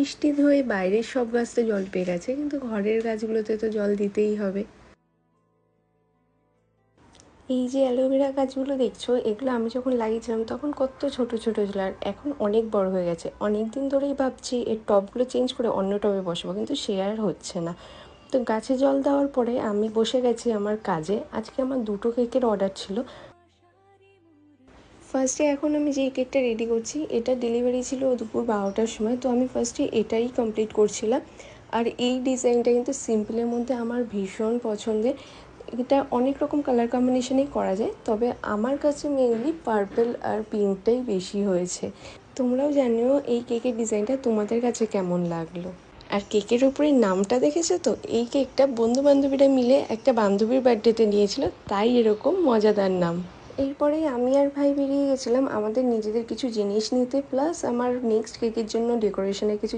বৃষ্টি হয়ে বাইরের সব গাছ তো জল পেয়ে গেছে, কিন্তু ঘরের গাছগুলোতে তো জল দিতেই হবে। এই যে অ্যালোভেরা গাছগুলো দেখছো, এগুলো আমি যখন লাগিয়েছিলাম তখন কত ছোট ছোট ছিল, আর এখন অনেক বড় হয়ে গেছে। অনেক দিন ধরেই ভাবছি এর টবগুলো চেঞ্জ করে অন্য টবে বসাবো, কিন্তু সে আর হচ্ছে না। তো গাছে জল দেওয়ার পরে আমি বসে গেছি আমার কাজে। আজকে আমার 2টো কেকের অর্ডার ছিল। ফার্স্টে এখন আমি যে কেকটা রেডি করছি, এটা ডেলিভারি ছিল দুপুর 12টার সময়, তো আমি ফার্স্টে এটাই কমপ্লিট করছিলাম। আর এই ডিজাইনটা কিন্তু সিম্পলের মধ্যে আমার ভীষণ পছন্দের। এটা অনেক রকম কালার কম্বিনেশনেই করা যায়, তবে আমার কাছে মেনলি পার্পল আর পিঙ্কটাই বেশি হয়েছে। তোমরাও জানিও এই কেকের ডিজাইনটা তোমাদের কাছে কেমন লাগলো। আর কেকের উপরে নামটা দেখেছো তো? এই কেকটা বন্ধু বান্ধবীরা মিলে একটা বান্ধবীর বার্থডেতে নিয়েছিল, তাই এরকম মজাদার নাম। এরপরেই আমি আর ভাই বেরিয়ে গেছিলাম আমাদের নিজেদের কিছু জিনিস নিতে, প্লাস আমার নেক্সট কেকের জন্য ডেকোরেশনের কিছু